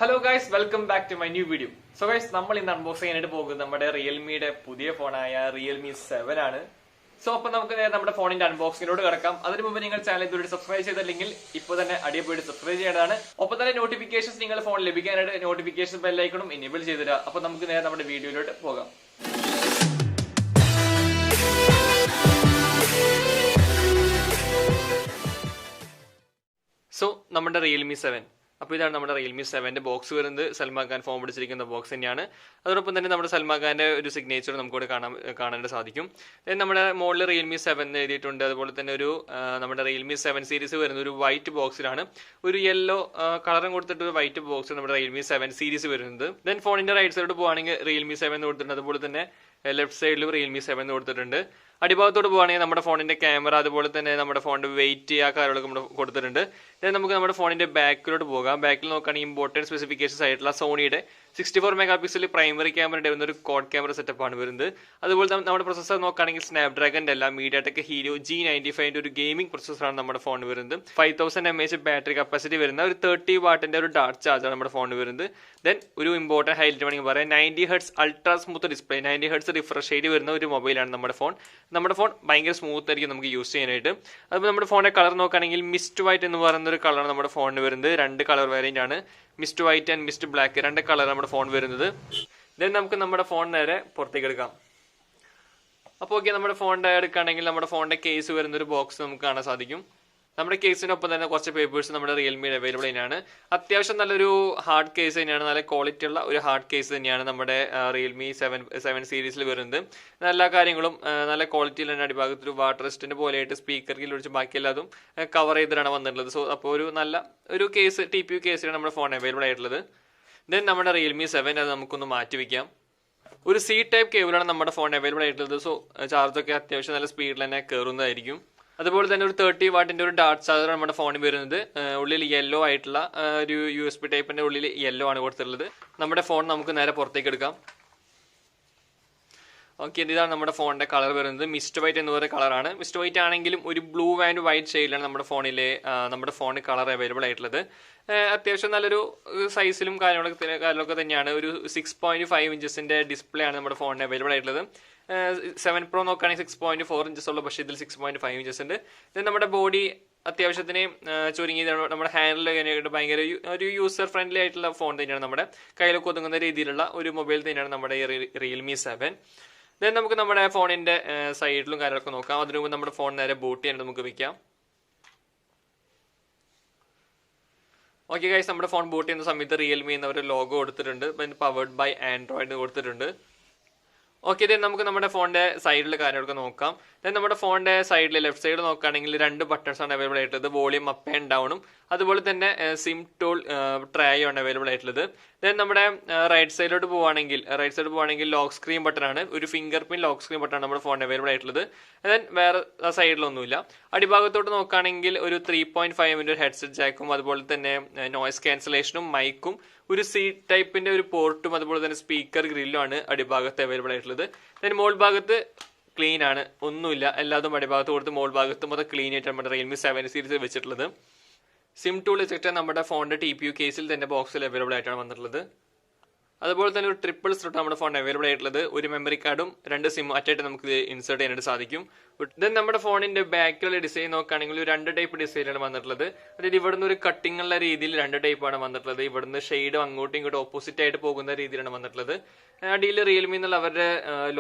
Hello guys, welcome back to my new video. So guys, നമ്മൾ ഇന്ന് unbox ചെയ്യാനായിട്ട് പോകുന്നത് നമ്മുടെ റിയൽമിയുടെ പുതിയ ഫോണായ റിയൽമി 7 ആണ്. സോ അപ്പോൾ നമുക്ക് നേരെ നമ്മുടെ ഫോണിന്റെ അൺബോക്സിങ്ങിലോട്ട് കിടക്കാം. അതിനു മുമ്പ് നിങ്ങൾ ചാനൽ ഇതുവരെ സബ്സ്ക്രൈബ് ചെയ്തില്ലെങ്കിൽ ഇപ്പോൾ തന്നെ അടിയെ പോയിട്ട് സബ്സ്ക്രൈബ് ചെയ്യേണ്ടതാണ്. ഒപ്പം തന്നെ നോട്ടിഫിക്കേഷൻസ് നിങ്ങളുടെ ഫോണിൽ ലഭിക്കാനായിട്ട് നോട്ടിഫിക്കേഷൻ ബെൽ ഐക്കണും എനേബിൾ ചെയ്തിടുക. അപ്പോൾ നമുക്ക് നേരെ നമ്മുടെ വീഡിയോയിലോട്ട് പോകാം. സോ നമ്മുടെ റിയൽമി 7 അപ്പോൾ ഇതാണ് നമ്മുടെ റിയൽമി 7ന്റെ ബോക്സ് വരുന്നത്. സൽമാൻ ഖാൻ ഫോം പിടിച്ചിരിക്കുന്ന ബോക്സ് തന്നെയാണ്. അതോടൊപ്പം തന്നെ നമ്മുടെ സൽമാൻ ഖാന്റെ ഒരു സിഗ്നേച്ചർ നമുക്കിവിടെ കാണാനായിട്ട് സാധിക്കും. നമ്മുടെ മുകളിൽ റിയൽമി 7 എഴുതിയിട്ടുണ്ട്. അതുപോലെ തന്നെ ഒരു നമ്മുടെ റിയൽമി 7 സീരീസ് വരുന്ന ഒരു വൈറ്റ് ബോക്സിലാണ്, ഒരു യെല്ലോ കളറും കൊടുത്തിട്ട് ഒരു വൈറ്റ് ബോക്സ് നമ്മുടെ റിയൽമി 7 സീരീസ് വരുന്നത്. ദെൻ ഫോണിന്റെ റൈറ്റ് സൈഡ് പോകുകയാണെങ്കിൽ റിയൽമി 7 കൊടുത്തിട്ടുണ്ട്. അതുപോലെ തന്നെ ലെഫ്റ്റ് സൈഡിലും റിയൽമി 7 കൊടുത്തിട്ടുണ്ട്. അടിഭാഗത്തോട് പോകുകയാണെങ്കിൽ നമ്മുടെ ഫോണിന്റെ ക്യാമറ, അതുപോലെ തന്നെ നമ്മുടെ ഫോണിന്റെ വെയിറ്റ്, ആ കാര്യങ്ങളൊക്കെ നമ്മൾ കൊടുത്തിട്ടുണ്ട്. നമുക്ക് നമ്മുടെ ഫോണിന്റെ ബാക്കിലോട്ട് പോകാം. ബാക്കിൽ നോക്കുകയാണെങ്കിൽ ഇമ്പോർട്ടൻറ്റ് സ്പെസിഫിക്കേഷൻസ് ആയിട്ടുള്ള സോണിയുടെ 64 മെഗാ പിക്സൽ പ്രൈമറി ക്യാമറയുടെ വരുന്ന ഒരു കോഡ് ക്യാമറ സെറ്റപ്പാണ് വരുന്നത്. അതുപോലെ തന്നെ നമ്മുടെ പ്രൊസസ്സർ നോക്കുകയാണെങ്കിൽ സ്നാപ്ഡ്രാഗന്റെ അല്ല, മീഡിയാടെക് ഹീലിയോ G95 ഒരു ഗെയിമിംഗ് പ്രൊസസ്സറാണ് നമ്മുടെ ഫോണിൽ വരുന്നത്. 5000 mAh ബാറ്ററി കപ്പാസിറ്റി വരുന്ന ഒരു 30 വാട്ടിന്റെ ഒരു ഡാർട്ട് ചാർജാണ് നമ്മുടെ ഫോണിൽ വരുന്നത്. ദെൻ ഒരു ഇമ്പോർട്ടൻറ്റ് ഹൈലൈറ്റ് വേണമെങ്കിൽ പറയാം, 90 Hz ultra smooth display, 90 Hz refresh rate വരുന്ന ഒരു മൊബൈലാണ് നമ്മുടെ ഫോൺ. നമ്മുടെ ഫോൺ ഭയങ്കര സ്മൂത്ത് ആയിരിക്കും നമുക്ക് യൂസ് ചെയ്യാനായിട്ട്. അതുപോലെ നമ്മുടെ ഫോണിന്റെ കളർ നോക്കുകയാണെങ്കിൽ മിസ്റ്റ് വൈറ്റ് എന്ന് പറയുന്ന ഒരു കളറാണ് നമ്മുടെ ഫോണിന് വരുന്നത്. രണ്ട് കളർ വേരിയന്റ് ആണ്, mist white and mist black, രണ്ട് കളർ നമ്മുടെ ഫോൺ വരുന്നത്. ദെൻ നമുക്ക് നമ്മുടെ ഫോൺ നേരെ പുറത്തേക്ക് എടുക്കാം. അപ്പോൾ ഓക്കെ, നമ്മുടെ ഫോണിന്റെ എടുക്കുകയാണെങ്കിൽ നമ്മുടെ ഫോണിന്റെ കേസ് വരുന്ന ഒരു ബോക്സ് നമുക്ക് കാണാൻ സാധിക്കും. നമ്മുടെ കേസിനൊപ്പം തന്നെ കുറച്ച് പേപ്പേഴ്സ് നമ്മുടെ റിയൽമിയിൽ അവൈലബിൾ തന്നെയാണ്. അത്യാവശ്യം നല്ലൊരു ഹാർഡ് കേസ് തന്നെയാണ്, നല്ല ക്വാളിറ്റി ഉള്ള ഒരു ഹാർഡ് കേസ് തന്നെയാണ് നമ്മുടെ റിയൽമി 7 സീരീസിൽ വരുന്നത്. എല്ലാ കാര്യങ്ങളും നല്ല ക്വാളിറ്റിയിൽ തന്നെ അടിഭാഗത്ത് ഒരു വാട്ടർ റെസ്റ്റിന്റെ പോലെയായിട്ട് സ്പീക്കറിൽ ഒഴിച്ച് ബാക്കി എല്ലാതും കവർ ചെയ്തിട്ടാണ് വന്നിട്ടുള്ളത്. സോ അപ്പോൾ ഒരു നല്ല ഒരു കേസ്, TPU കേസിലാണ് നമ്മുടെ ഫോൺ അവൈലബിൾ ആയിട്ടുള്ളത്. ദെൻ നമ്മുടെ റിയൽമി 7 അത് നമുക്കൊന്ന് മാറ്റി വയ്ക്കാം. ഒരു C ടൈപ്പ് കേബിളാണ് നമ്മുടെ ഫോൺ അവൈലബിൾ ആയിട്ടുള്ളത്. സോ ചാർജൊക്കെ അത്യാവശ്യം നല്ല സ്പീഡിൽ തന്നെ കയറുന്നതായിരിക്കും. അതുപോലെ തന്നെ ഒരു 30 വാട്ടിന്റെ ഒരു ഡാർട്ട് ചാർജർ നമ്മുടെ ഫോണിൽ വരുന്നത്. ഉള്ളിൽ യെല്ലോ ആയിട്ടുള്ള ഒരു USB ടൈപ്പിന്റെ ഉള്ളിൽ യെല്ലോ ആണ് കൊടുത്തിട്ടുള്ളത്. നമ്മുടെ ഫോൺ നമുക്ക് നേരെ പുറത്തേക്ക് എടുക്കാം. ഓക്കെ, ഇതാണ് നമ്മുടെ ഫോണിന്റെ കളർ വരുന്നത്. മിസ്റ്റ് വൈറ്റ് എന്ന് പറയുന്ന കളറാണ്. മിസ്റ്റ് വൈറ്റ് ആണെങ്കിലും ഒരു ബ്ലൂ ആൻഡ് വൈറ്റ് ഷെയ്ഡിലാണ് നമ്മുടെ ഫോണിൽ കളർ അവൈലബിൾ ആയിട്ടുള്ളത്. അത്യാവശ്യം നല്ലൊരു സൈസിലും കാര്യങ്ങളൊക്കെ തന്നെയാണ്. ഒരു 6.5 ഇഞ്ചസിന്റെ ഡിസ്പ്ലേ ആണ് നമ്മുടെ ഫോണിന് അവൈലബിൾ ആയിട്ടുള്ളത്. 7 Pro നോക്കുകയാണെങ്കിൽ 6.4 ഇഞ്ചസ് ഉള്ളു, പക്ഷേ ഇതിൽ 6.5 ഇഞ്ചസ് ഉണ്ട്. ഇത് നമ്മുടെ ബോഡി അത്യാവശ്യത്തിന് ചുരുങ്ങി, നമ്മുടെ ഹാൻഡിൽ ഭയങ്കര ഒരു യൂസർ ഫ്രണ്ട്ലി ആയിട്ടുള്ള ഫോൺ തന്നെയാണ്. നമ്മുടെ കയ്യിലൊക്കെ ഒതുങ്ങുന്ന രീതിയിലുള്ള ഒരു മൊബൈൽ തന്നെയാണ് നമ്മുടെ റിയൽമി 7. ദെൻ നമുക്ക് നമ്മുടെ ഫോണിന്റെ സൈഡിലും കാര്യങ്ങളൊക്കെ നോക്കാം. അതിനു മുമ്പ് നമ്മുടെ ഫോൺ നേരെ ബൂട്ട് ചെയ്യാനായിട്ട് നമുക്ക് വെക്കാം. ഓക്കെ ഗൈസ്, നമ്മുടെ ഫോൺ ബൂട്ട് ചെയ്യുന്ന സമയത്ത് റിയൽമി എന്ന ഒരു ലോഗോ കൊടുത്തിട്ടുണ്ട്. പവേർഡ് ബൈ ആൻഡ്രോയിഡ് കൊടുത്തിട്ടുണ്ട്. ഓക്കെ, ദെൻ നമുക്ക് നമ്മുടെ ഫോണിന്റെ സൈഡിൽ കാര്യങ്ങളൊക്കെ നോക്കാം. ദെൻ നമ്മുടെ ഫോണിന്റെ സൈഡിൽ ലെഫ്റ്റ് സൈഡ് നോക്കുകയാണെങ്കിൽ 2 ബട്ടൺസ് ആണ് അവൈലബിൾ ആയിട്ടുള്ളത്. വോളിയം അപ്പ് ആൻഡ് ഡൗണും അതുപോലെ തന്നെ സിം ടൂൾ ട്രൈയും ആണ് അവൈലബിൾ ആയിട്ടുള്ളത്. ദെൻ നമ്മുടെ റൈറ്റ് സൈഡിലോട്ട് പോവുകയാണെങ്കിൽ ലോക്ക് സ്ക്രീൻ ബട്ടൺ ആണ്, ഒരു finger print lock screen button ആണ് നമ്മുടെ ഫോണിന് അവൈലബിൾ ആയിട്ടുള്ളത്. ദെൻ വേറെ സൈഡിലൊന്നുമില്ല. അടിഭാഗത്തോട്ട് നോക്കുകയാണെങ്കിൽ ഒരു 3.5 ഹെഡ്സെറ്റ് ജാക്കും അതുപോലെ തന്നെ നോയ്സ് ക്യാൻസലേഷനും മൈക്കും ഒരു C ടൈപ്പിന്റെ ഒരു പോർട്ടും അതുപോലെ തന്നെ സ്പീക്കർ ഗ്രില്ലും ആണ് അടിഭാഗത്ത് അവൈലബിൾ ആയിട്ടുള്ളത്. ദെൻ മോൾ ഭാഗത്ത് ക്ലീൻ ആണ്, ഒന്നുമില്ല, എല്ലാതും അടിഭാഗത്ത് കൊടുത്ത് മോൾ ഭാഗത്ത് മൊത്തം ക്ലീൻ ആയിട്ട് നമ്മുടെ റിയൽമി 7 സീരീസ് വെച്ചിട്ടുള്ളത്. സിം ടൂൾ വെച്ചിട്ട് നമ്മുടെ ഫോണിന്റെ TPU കേസിൽ തന്നെ ബോക്സിൽ അവൈലബിൾ ആയിട്ടാണ് വന്നിട്ടുള്ളത്. അതുപോലെ തന്നെ ഒരു ട്രിപ്പിൾ സ്ലോട്ട് നമ്മുടെ ഫോൺ അവൈലബിൾ ആയിട്ടുള്ളത്. ഒരു മെമ്മറി കാർഡും 2 സിം അറ്റായിട്ട് നമുക്ക് ഇൻസേർട്ട് ചെയ്യാനായിട്ട് സാധിക്കും. ദെൻ നമ്മുടെ ഫോണിന്റെ ബാക്കിലുള്ള ഡിസൈൻ നോക്കുകയാണെങ്കിൽ 2 ടൈപ്പ് ഡിസൈനാണ് വന്നിട്ടുള്ളത്. അതായത് ഇവിടുന്ന് ഒരു കട്ടിംഗ് ഉള്ള രീതിയിൽ 2 ടൈപ്പാണ് വന്നിട്ടുള്ളത്. ഇവിടുന്ന് ഷെയ്ഡ് അങ്ങോട്ടും ഇങ്ങോട്ടും ഓപ്പോസിറ്റ് ആയിട്ട് പോകുന്ന രീതിയിലാണ് വന്നിട്ടുള്ളത്. അടിയിൽ റിയൽമി എന്നുള്ള അവരുടെ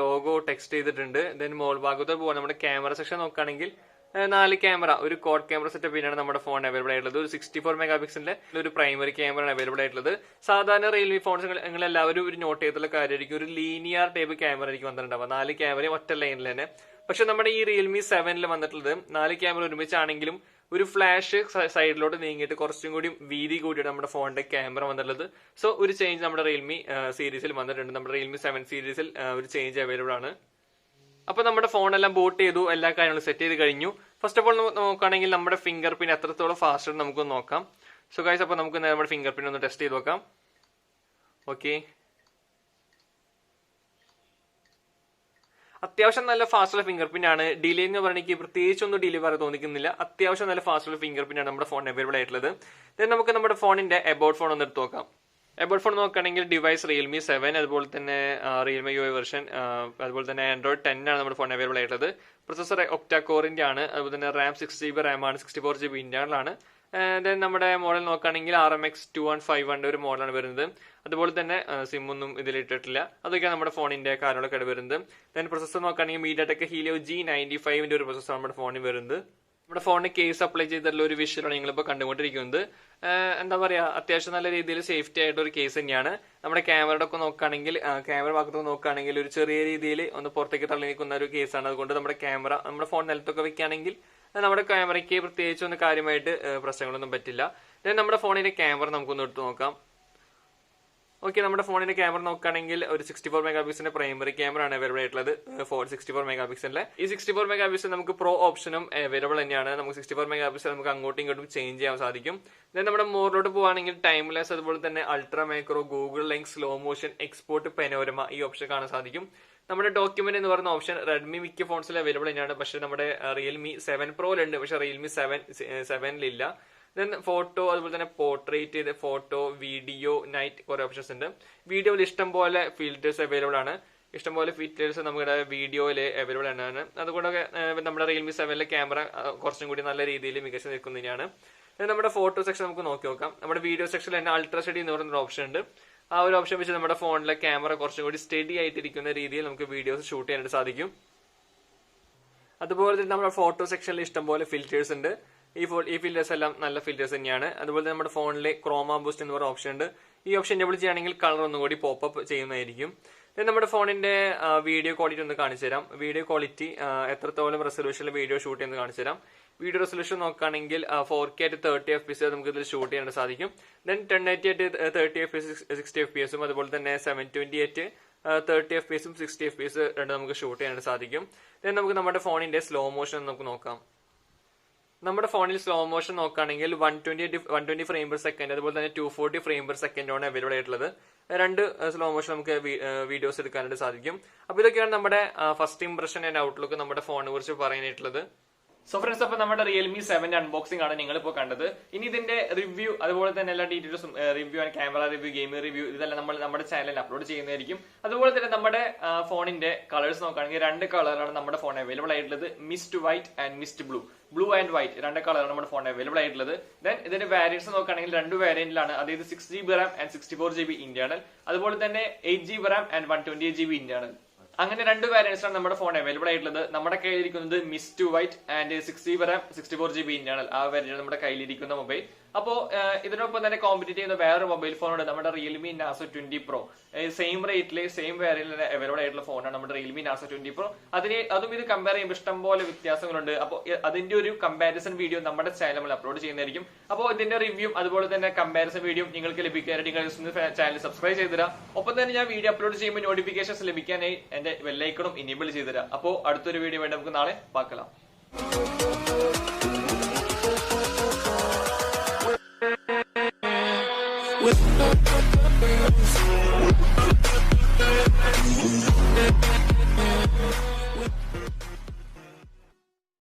ലോഗോ ടെക്സ്റ്റ് ചെയ്തിട്ടുണ്ട്. ദെൻ മോൾ ഭാഗത്ത് പോകാൻ നമ്മുടെ ക്യാമറ സെക്ഷൻ നോക്കുകയാണെങ്കിൽ 4 ക്യാമറ, ഒരു കോഡ് ക്യാമറ സെറ്റപ്പിനാണ് നമ്മുടെ ഫോൺ അവൈലബിൾ ആയിട്ടുള്ളത്. ഒരു 64 മെഗാ പിക്സലിന്റെ ഒരു പ്രൈമറി ക്യാമറ ആണ് അവൈലബിൾ ആയിട്ടുള്ളത്. സാധാരണ റിയൽമി ഫോൺസ് നിങ്ങൾ എല്ലാവരും ഒരു നോട്ട് ചെയ്തിട്ടുള്ള കാര്യമായിരിക്കും, ഒരു ലീനിയർ ടൈപ്പ് ക്യാമറ ആയിരിക്കും വന്നിട്ടുണ്ടാവുക, 4 ക്യാമറയും ഒറ്റ ലൈനിൽ തന്നെ. പക്ഷെ നമ്മുടെ ഈ റിയൽമി 7 വന്നിട്ടുള്ളത് 4 ക്യാമറ ഒരുമിച്ചാണെങ്കിലും ഒരു ഫ്ലാഷ് സൈഡിലോട്ട് നീങ്ങിയിട്ട് കുറച്ചും കൂടി വീതി കൂടിയാണ് നമ്മുടെ ഫോണിന്റെ ക്യാമറ വന്നിട്ടുള്ളത്. സോ ഒരു ചേഞ്ച് നമ്മുടെ റിയൽമി സീരീസിൽ വന്നിട്ടുണ്ട്. നമ്മുടെ റിയൽമി 7 സീരീസിൽ ഒരു ചേഞ്ച് അവൈലബിൾ ആണ്. അപ്പൊ നമ്മുടെ ഫോണെല്ലാം ബൂട്ട് ചെയ്തു, എല്ലാ കാര്യങ്ങളും സെറ്റ് ചെയ്ത് കഴിഞ്ഞു. ഫസ്റ്റ് ഓഫ് ഓൾ നോക്കുകയാണെങ്കിൽ നമ്മുടെ ഫിംഗർ പ്രിന്റ് എത്രത്തോളം ഫാസ്റ്റ് നമുക്ക് നോക്കാം. സോ ഗൈസ്, അപ്പോൾ നമുക്ക് നമ്മുടെ ഫിംഗർ പ്രിന്റ് ഒന്ന് ടെസ്റ്റ് ചെയ്ത് നോക്കാം. ഓക്കെ, അത്യാവശ്യം നല്ല ഫാസ്റ്റുള്ള ഫിംഗർ പ്രിന്റ് ആണ്. ഡിലേ എന്ന് പറഞ്ഞാൽ പ്രത്യേകിച്ചൊന്നും ഡിലേ പറയാൻ തോന്നിക്കുന്നില്ല. അത്യാവശ്യം നല്ല ഫാസ്റ്റുള്ള ഫിംഗർ പ്രിന്റ് ആണ് നമ്മുടെ ഫോൺ അവൈലബിൾ ആയിട്ടുള്ളത്. ദെൻ നമുക്ക് നമ്മുടെ ഫോണിന്റെ എബൌട്ട് ഫോൺ ഒന്ന് എടുത്ത് നോക്കാം. എബോട്ട് ഫോൺ നോക്കുകയാണെങ്കിൽ ഡിവൈസ് റിയൽമി 7, അതുപോലെ തന്നെ റിയൽമി UI വെർഷൻ, അതുപോലെ തന്നെ ആൻഡ്രോയിഡ് 10 ആണ് നമ്മുടെ ഫോൺ അവൈലബിൾ ആയിട്ടുള്ളത്. പ്രൊസസർ ഒക്ടാ കോറിൻ്റെ ആണ്, അതുപോലെ തന്നെ റാം 6GB റാം ആണ്, 64GB ഇന്റേണൽ ആണ്. ദെൻ നമ്മുടെ മോഡൽ നോക്കുകയാണെങ്കിൽ RMX 2151 ഒരു മോഡലാണ് വരുന്നത്. അതുപോലെ തന്നെ സിം ഒന്നും ഇതിലിട്ടിട്ടില്ല. അതൊക്കെയാണ് നമ്മുടെ ഫോണിന്റെ കാര്യങ്ങളൊക്കെ വരുന്നത്. ദെൻ പ്രൊസസർ നോക്കുകയാണെങ്കിൽ മീഡിയാടെക് ഹീലിയോ G95 ഒരു പ്രൊസസർ നമ്മുടെ ഫോണിൽ വരുന്നത്. നമ്മുടെ ഫോണിന് കേസ് അപ്ലൈ ചെയ്തിട്ടുള്ള ഒരു വിഷ്വലാണ് നിങ്ങളിപ്പോൾ കണ്ടുകൊണ്ടിരിക്കുന്നത്. എന്താ പറയുക, അത്യാവശ്യം നല്ല രീതിയിൽ സേഫ്റ്റി ആയിട്ടൊരു കേസ് തന്നെയാണ്. നമ്മുടെ ക്യാമറയുടെ ഒക്കെ നോക്കുകയാണെങ്കിൽ, ക്യാമറ ഭാഗത്തൊക്കെ നോക്കുകയാണെങ്കിൽ ഒരു ചെറിയ രീതിയിൽ ഒന്ന് പുറത്തേക്ക് തള്ളി നിൽക്കുന്ന ഒരു കേസാണ്. അതുകൊണ്ട് നമ്മുടെ ഫോൺ നിലത്തൊക്കെ വെക്കുകയാണെങ്കിൽ നമ്മുടെ ക്യാമറയ്ക്ക് പ്രത്യേകിച്ച് ഒന്നും കാര്യമായിട്ട് പ്രശ്നങ്ങളൊന്നും പറ്റില്ല. നമ്മുടെ ഫോണിന്റെ ക്യാമറ നമുക്കൊന്ന് എടുത്ത് നോക്കാം. ഓക്കെ, നമ്മുടെ ഫോണിന്റെ ക്യാമറ നോക്കുകയാണെങ്കിൽ ഒരു 64 മെഗാ പിക്സലിന്റെ പ്രൈമറി ക്യാമറ ആണ് അവൈലബിൾ ആയിട്ടുള്ളത്. 64 മെഗാ പിക്സലിലെ ഈ 64 മെഗാ പിക്സൽ നമുക്ക് പ്രോ ഓപ്ഷനും അവൈലബിൾ തന്നെയാണ്. നമുക്ക് 64 മെഗാ പിക്സൽ നമുക്ക് അങ്ങോട്ടും ഇങ്ങോട്ടും ചേഞ്ച് ചെയ്യാൻ സാധിക്കും. ദെൻ നമ്മുടെ മോറിലോട്ട് പോവുകയാണെങ്കിൽ ടൈംലെസ്, അതുപോലെ തന്നെ ultra macro, Google lens, slow motion, export, panorama ഈ ഓപ്ഷൻ കാണാൻ സാധിക്കും. നമ്മുടെ ഡോക്യുമെന്റ് എന്ന് പറയുന്ന ഓപ്ഷൻ റെഡ്മി മിക്ക ഫോൺസിൽ അവൈലബിൾ തന്നെയാണ്. പക്ഷേ നമ്മുടെ റിയൽമി 7 പ്രോയിലുണ്ട്, പക്ഷേ റിയൽമി 7 ദെൻ ഫോട്ടോ, അതുപോലെ തന്നെ പോർട്രേറ്റ്, ഫോട്ടോ, വീഡിയോ, നൈറ്റ് കുറെ ഓപ്ഷൻസ് ഉണ്ട്. വീഡിയോയിൽ ഇഷ്ടം പോലെ ഫിൽറ്റേഴ്സ് അവൈലബിൾ ആണ്. ഇഷ്ടംപോലെ ഫീച്ചേഴ്സ് നമ്മുടെ വീഡിയോയിൽ അവൈലബിൾ ആണ്. അതുകൊണ്ടൊക്കെ നമ്മുടെ റിയൽമി 7 ക്യാമറ കുറച്ചും കൂടി നല്ല രീതിയിൽ മികച്ചു നിൽക്കുന്നതിനാണ്. നമ്മുടെ ഫോട്ടോ സെക്ഷൻ നമുക്ക് നോക്കാം. നമ്മുടെ വീഡിയോ സെക്ഷനിൽ തന്നെ അൾട്രാ സ്റ്റഡി എന്ന് പറയുന്ന ഓപ്ഷൻ ഉണ്ട്. ആ ഒരു ഓപ്ഷൻ വെച്ച് നമ്മുടെ ഫോണിലെ ക്യാമറ കുറച്ചും കൂടി സ്റ്റഡി ആയിട്ടിരിക്കുന്ന രീതിയിൽ നമുക്ക് വീഡിയോസ് ഷൂട്ട് ചെയ്യാനായിട്ട് സാധിക്കും. അതുപോലെ തന്നെ നമ്മുടെ ഫോട്ടോ സെക്ഷനിൽ ഇഷ്ടംപോലെ ഫിൽറ്റേഴ്സ് ഉണ്ട്. ഈ ഫിൽറ്റേഴ്സ് എല്ലാം നല്ല ഫിൽറ്റേഴ്സ് തന്നെയാണ്. അതുപോലെ നമ്മുടെ ഫോണിലെ ക്രോമ ബൂസ്റ്റ് എന്ന് പറയുന്ന ഓപ്ഷൻ ഉണ്ട്. ഈ ഓപ്ഷൻ എനേബിൾ ചെയ്യുകയാണെങ്കിൽ കളർ ഒന്നുകൂടി പോപ്പപ്പ് ചെയ്യുന്നതായിരിക്കും. നമ്മുടെ ഫോണിന്റെ വീഡിയോ ക്വാളിറ്റി ഒന്ന് കാണിച്ചു തരാം. വീഡിയോ ക്വാളിറ്റി എത്രത്തോളം റെസൊല്യൂഷനിൽ വീഡിയോ ഷൂട്ട് ചെയ്യുന്നത് കാണിച്ചു തരാം. വീഡിയോ റെസൊല്യൂഷൻ നോക്കുകയാണെങ്കിൽ 4K at 30 FPS നമുക്ക് ഇതിൽ ഷൂട്ട് ചെയ്യാനായിട്ട് സാധിക്കും. ദെൻ 1080 at 30 FPS 60 FPS, അതുപോലെ തന്നെ 720 at 30 FPS 60 FPS രണ്ട് നമുക്ക് ഷൂട്ട് ചെയ്യാനായിട്ട് സാധിക്കും. ദെൻ നമുക്ക് നമ്മുടെ ഫോണിന്റെ സ്ലോ മോഷൻ നമുക്ക് നോക്കാം. നമ്മുടെ ഫോണിൽ സ്ലോ മോഷൻ നോക്കുകയാണെങ്കിൽ 120 ഫ്രെയിം പെർ സെക്കൻഡ്, അതുപോലെ തന്നെ 240 ഫ്രെയിം പെർ സെക്കൻഡാണ് അവൈലബിൾ ആയിട്ടുള്ളത്. രണ്ട് സ്ലോ മോഷൻ നമുക്ക് വീഡിയോസ് എടുക്കാനായിട്ട് സാധിക്കും. അപ്പൊ ഇതൊക്കെയാണ് നമ്മുടെ ഫസ്റ്റ് ഇംപ്രഷൻ ആൻഡ് ഔട്ട്ലുക്ക് നമ്മുടെ ഫോണിനെ കുറിച്ച് പറയാനായിട്ടുള്ളത്. സോ ഫ്രണ്ട്സ്, അപ്പൊ നമ്മുടെ റിയൽമി 7 അൺബോക്സിംഗ് ആണ് നിങ്ങളിപ്പോ കണ്ടത്. ഇനി ഇതിന്റെ റിവ്യൂ, അതുപോലെ തന്നെ എല്ലാ ഡീറ്റെയിൽസും, review and camera review, game review, ഇതെല്ലാം നമ്മൾ നമ്മുടെ ചാനലിൽ അപ്ലോഡ് ചെയ്യുന്നതായിരിക്കും. അതുപോലെ തന്നെ നമ്മുടെ ഫോണിന്റെ കളേഴ്സ് നോക്കുകയാണെങ്കിൽ 2 കളറാണ് നമ്മുടെ ഫോൺ അവൈലബിൾ ആയിട്ടുള്ളത്. Mist white and mist blue and white 2 കളറാണ് നമ്മുടെ ഫോൺ അവൈലബിൾ ആയിട്ടുള്ളത്. ദെൻ ഇതിന്റെ വാരിയൻസ് നോക്കുകയാണെങ്കിൽ 2 വാരിയന്റിലാണ്, അതായത് 6GB Ram and 64GB internal, അതുപോലെ തന്നെ 8GB Ram and 128GB internal. അങ്ങനെ 2 വാരിയൻസ് ആണ് നമ്മുടെ ഫോൺ അവൈലബിൾ ആയിട്ടുള്ളത്. നമ്മുടെ കയ്യിലിരിക്കുന്നത് mist white and 6GB RAM 64GB internal, ആ വാരിയന്റ് നമ്മുടെ കയ്യിലിരിക്കുന്ന മൊബൈൽ. അപ്പോ ഇതിനൊപ്പം തന്നെ കോമ്പറ്റീറ്റ് ചെയ്യുന്ന വേറെ മൊബൈൽ ഫോണുണ്ട്, നമ്മുടെ റിയൽമി നാസോ 20 പ്രോ. സെയിം റേറ്റില് സെയിം വേരിയന്റിൽ അവൈലബിൾ ആയിട്ടുള്ള ഫോണാണ് നമ്മുടെ റിയൽമി നാസോ 20 പ്രോ. അതും ഇത് കമ്പയർ ചെയ്യുമ്പോൾ ഇഷ്ടം പോലെ വ്യത്യാസങ്ങളുണ്ട്. അപ്പോൾ അതിന്റെ ഒരു കമ്പാരിസൺ വീഡിയോ നമ്മുടെ ചാനൽ നമ്മൾ അപ്ലോഡ് ചെയ്യുന്നതായിരിക്കും. അപ്പോൾ ഇതിന്റെ റിവ്യൂ, അതുപോലെ തന്നെ കമ്പാരിസൺ വീഡിയോ നിങ്ങൾക്ക് ലഭിക്കാനായിട്ട് നിങ്ങൾ ചാനൽ സബ്സ്ക്രൈബ് ചെയ്തുതരാം. ഒപ്പം തന്നെ ഞാൻ വീഡിയോ അപ്ലോഡ് ചെയ്യുമ്പോൾ നോട്ടിഫിക്കേഷൻസ് ലഭിക്കാനായി എന്റെ ബെല്ലൈക്കണും ഇനേബിൾ ചെയ്തുതരാം. അപ്പോൾ അടുത്തൊരു വീഡിയോ വേണ്ടി നമുക്ക് നാളെ പാർக்கலாம். With